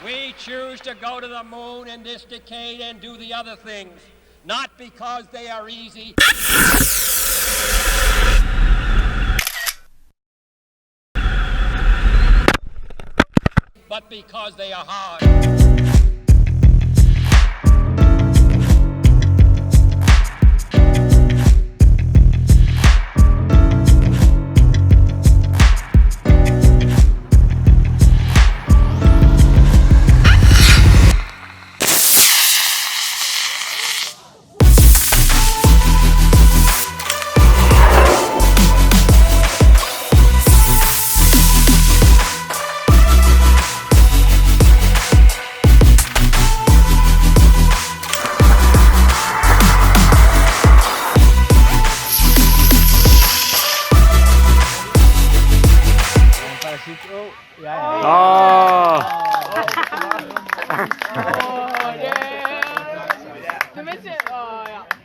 We choose to go to the moon in this decade and do the other things, not because they are easy, but because they are hard. Tenminste, ja.